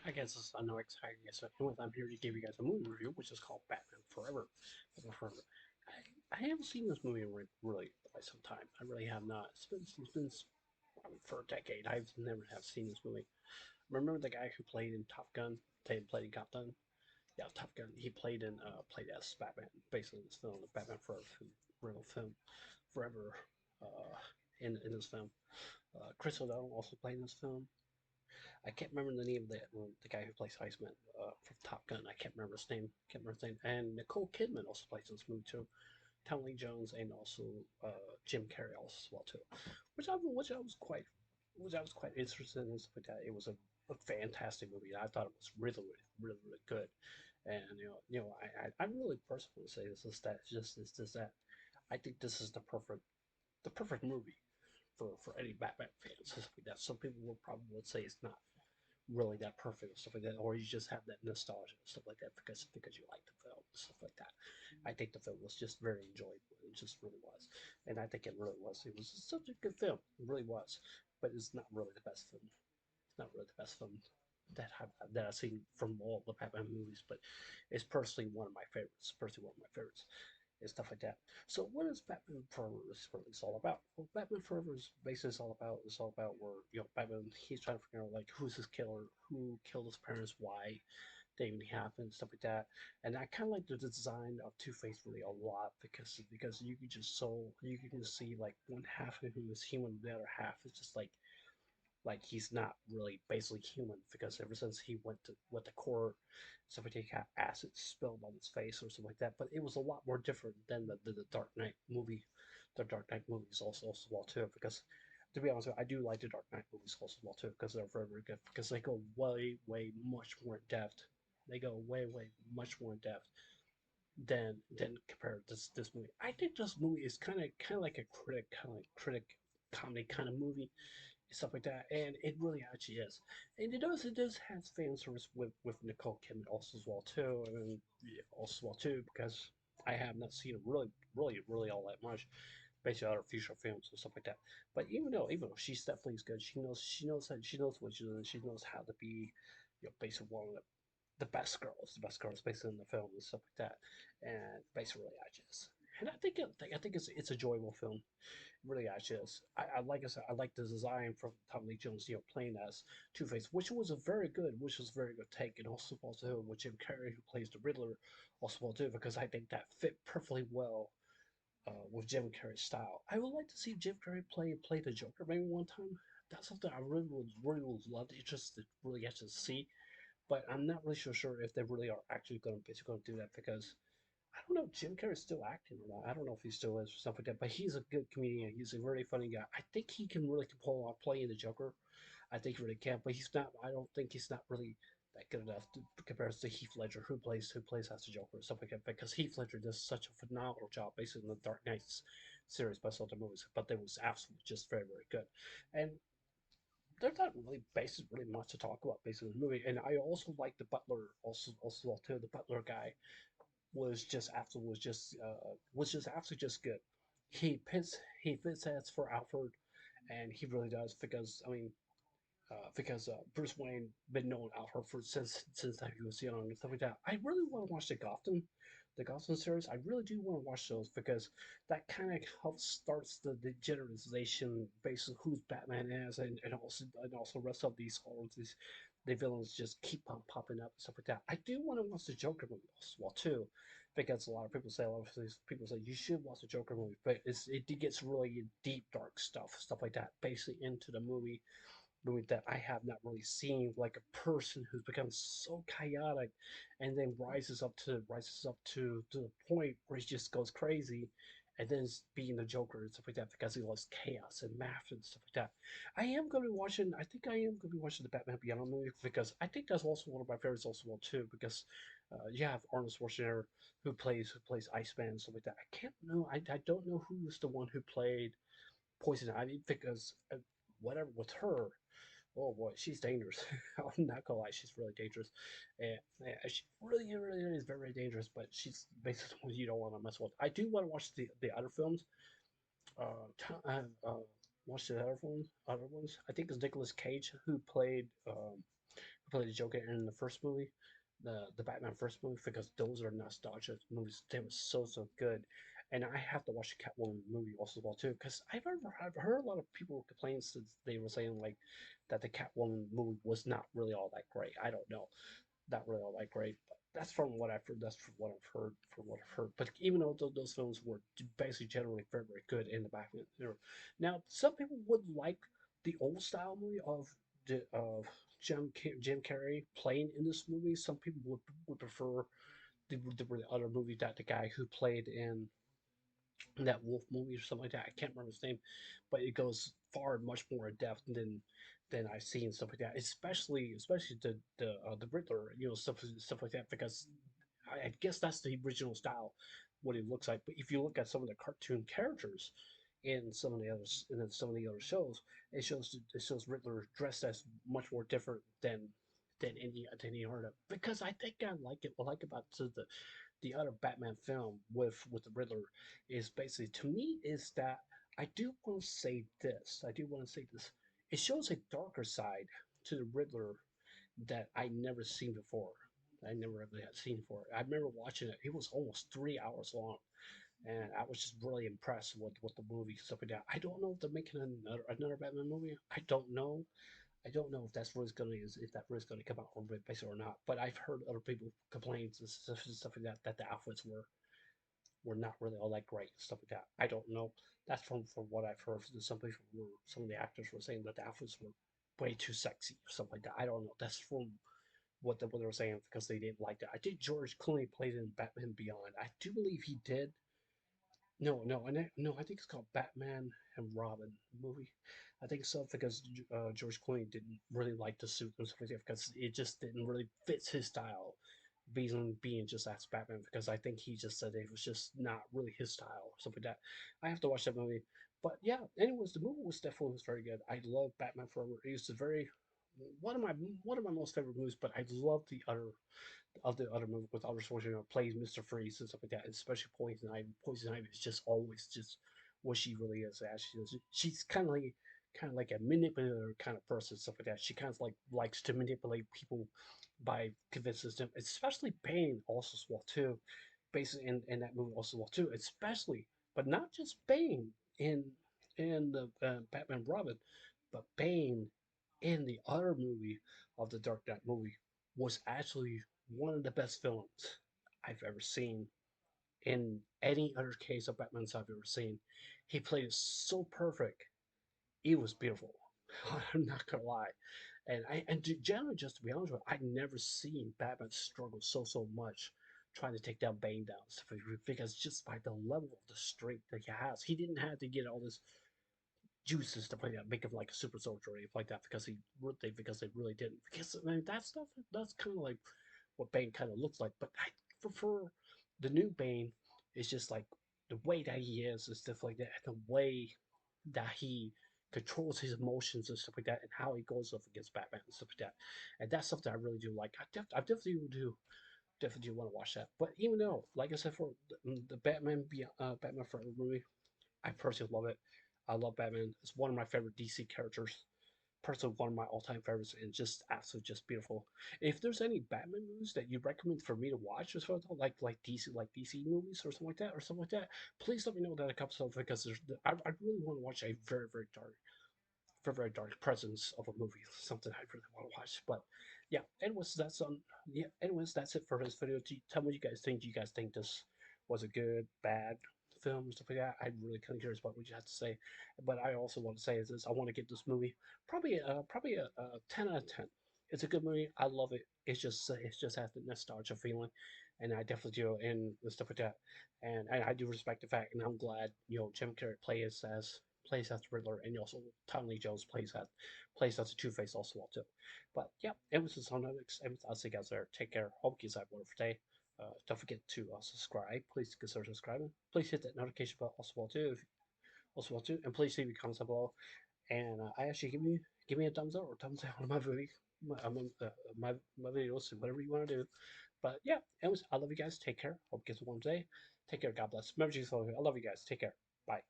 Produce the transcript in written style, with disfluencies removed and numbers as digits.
I guess it's I know exactly. Yes, I'm here to give you guys a movie review, which is called Batman Forever. Batman Forever. I haven't seen this movie in really quite some time. I really have not. It's been probably for a decade. I've never have seen this movie. Remember the guy who played in Top Gun? Played in Top Gun. Yeah, Top Gun. He played as Batman, basically in this film, the Batman Forever real film, Forever. Uh, in this film, Chris O'Donnell also played in this film. I can't remember the name of the guy who plays Iceman from Top Gun. I can't remember his name. Can't remember his name. And Nicole Kidman also plays in this movie too. Tommy Lee Jones and also Jim Carrey also as well too, which I was quite interested in and stuff like that. It was a fantastic movie. I thought it was really good. And I really personally say this is that it's just that I think this is the perfect movie for any Batman fans. Stuff like that. Some people will probably would say it's not really that perfect and stuff like that, or you just have that nostalgia and stuff like that because you like the film and stuff like that. I think the film was just very enjoyable. It just really was, and I think it really was. It was such a good film. It really was, but it's not really the best film. It's not really the best film that I've seen from all the Batman movies, but it's personally one of my favorites. Personally, one of my favorites and stuff like that. So what is Batman Forever really all about? Well, Batman Forever is basically it's all about where Batman he's trying to figure out like who's his killer, who killed his parents, why they even happened, stuff like that. And I kind of like the design of Two Face really a lot because you can just see like one half of him is human, the other half is just like he's not really basically human because ever since he went to court, somebody got acid spilled on his face or something like that. But it was a lot more different than the Dark Knight movie. The Dark Knight movies also well too because to be honest, I do like the Dark Knight movies also well too because they're very good because they go way much more in depth. They go way much more in depth than compared to this movie. I think this movie is kind of like a critic comedy kind of movie stuff like that, and it really actually is. And it does have fan service with Nicole Kidman also as well too, and yeah, also as well too because I have not seen it really all that much based on other future films and stuff like that. But even though she's definitely is good, she knows what she's doing. She knows how to be, basically one of the best girls basically in the film and stuff like that, and basically I just. And I think it's a enjoyable film really actually is. Like I said, I like the design from Tommy Lee Jones, playing as Two Face, which was a very good take, and also with Jim Carrey who plays the Riddler, also well too, because I think that fit perfectly well with Jim Carrey's style. I would like to see Jim Carrey play the Joker maybe one time. That's something I really would love to just to really get to see, but I'm not really sure if they really are actually going to do that because I don't know if Jim Carrey's still acting or not. I don't know if he still is or something like that, but he's a good comedian. He's a very funny guy. I think he can really pull off playing the Joker. I think he really can, but he's not. I don't think he's not really that good enough to compare to Heath Ledger, who plays as the Joker or something like that. Because Heath Ledger does such a phenomenal job, basically in the Dark Knight series by the movies, but they was absolutely just very good. And there's not really really much to talk about basically in the movie. And I also like the Butler also too. The Butler guy was just absolutely just good. He fits as for Alfred, and he really does because because Bruce Wayne been knowing Alfred for since he was young and stuff like that. I really want to watch the Gotham series. I really do want to watch those because that kind of helps starts the generalization based on who's Batman is, and also rest of these all of these the villains just keep on popping up and stuff like that. I do want to watch the Joker movie as well too, because a lot of these people say you should watch the Joker movie, but it gets really deep, dark stuff like that, basically into the movie that I have not really seen, like a person who's become so chaotic, and then rises up to the point where he just goes crazy, and then being the Joker and stuff like that because he loves chaos and math and stuff like that. I am going to be watching. I think I am going to be watching the Batman Beyond movie because I think that's also one of my favorites also well too because you have Arnold Schwarzenegger who plays Iceman and stuff like that. I can't know. I don't know who was the one who played Poison Ivy because whatever with her, oh boy, she's dangerous. I'm not gonna lie, she's really dangerous, and she really is very dangerous. But she's basically one you don't want to mess with. I do want to watch the other films. Watch the other ones. I think it's Nicolas Cage played the Joker in the first movie, the Batman first movie, because those are nostalgia movies. They were so good, and I have to watch the Catwoman movie also as well too, because I've heard a lot of people complain since they were saying like that the Catwoman movie was not really all that great. I don't know, not really all that great, but that's from what I've heard. That's from what I've heard. From what I've heard. But even though those films were basically generally very good in the Batman era, now some people would like the old style movie of Jim Carrey playing in this movie. Some people would prefer the other movie that the guy who played in that Wolf movie or something like that. I can't remember his name, but it goes far much more in depth than I've seen stuff like that. Especially the Riddler, stuff like that, because I guess that's the original style, what it looks like. But if you look at some of the cartoon characters in some of the other shows, it shows Riddler dressed as much more different than any other. Because I think I like it. What I like about the other Batman film with the Riddler is basically, to me, is that I do want to say this. I do want to say this. It shows a darker side to the Riddler that I never seen before. I never really had seen before. I remember watching it. It was almost 3 hours long, and I was just really impressed with the movie stuff like that. I don't know if they're making another Batman movie. I don't know. I don't know if that really gonna come out on basically or not. But I've heard other people complain and stuff like that the outfits were not really all that great, stuff like that. I don't know. That's from what I've heard. Some of the actors were saying that the outfits were way too sexy or something like that. I don't know. That's from what they were saying because they didn't like that. I think George Clooney played in Batman Beyond. I do believe he did. No, I think it's called Batman and Robin movie. I think so because George Clooney didn't really like the suit and stuff like that because it just didn't really fit his style, being just as Batman. Because I think he just said it was just not really his style or something like that. I have to watch that movie, but yeah. Anyways, the movie was very good. I love Batman Forever. It's a very one of my most favorite movies. But I love the other movie with Arnold Schwarzenegger plays Mr. Freeze and stuff like that, and especially Poison Ivy. Poison Ivy is just always just what she really is. Actually, she's kind of like a manipulator kind of person, stuff like that. She kind of like likes to manipulate people by convincing them, especially Bane also as well too. Basically, in that movie also as well too, especially, but not just Bane in the Batman Robin, but Bane in the other movie of the Dark Knight movie was actually one of the best villains I've ever seen in any other case of Batman's I've ever seen. He played it so perfect. It was beautiful. I'm not gonna lie. Generally, just to be honest with you, I've never seen Batman struggle so much trying to take down Bane down stuff because just by the level of the strength that he has, he didn't have to get all this juice and stuff like that, make him like a super soldier or anything like that because they really didn't. Because I mean that stuff that's kind of like what Bane kind of looks like. But I prefer the new Bane is just like the way that he is and stuff like that, and the way that he controls his emotions and stuff like that, and how he goes up against Batman and stuff like that. And that's something I really do like. I definitely do want to watch that. But even though, like I said, for the Batman Forever movie, I personally love it. I love Batman. It's one of my favorite DC characters. Personally, one of my all-time favorites, and just absolutely just beautiful. If there's any Batman movies that you recommend for me to watch, or something like DC movies or something like that, please let me know that a couple of because I really want to watch a very dark presence of a movie, something I really want to watch. But yeah, anyways, that's it for this video. Tell me what you guys think. Do you guys think this was a good, bad film and stuff like that? I'm really kind of curious about what you have to say. But I also want to say is this: I want to give this movie probably a 10 out of 10. It's a good movie. I love it. It's just has the nostalgia feeling, and I definitely do, and stuff like that. And I do respect the fact, and I'm glad Jim Carrey plays as the Riddler, and also Tommy Lee Jones plays as the Two Face also well too. But yeah, it was just on the next. I'll see you guys there. Take care. Hope you guys have a wonderful day. Don't forget to subscribe. Please consider subscribing. Please hit that notification bell also well too, and please leave your comments down below. And I actually give me a thumbs up or thumbs down on my video, my videos, whatever you want to do. But yeah, anyways, I love you guys. Take care. Hope you guys have a wonderful day. Take care. God bless. Remember Jesus. I love you guys. Take care. Bye.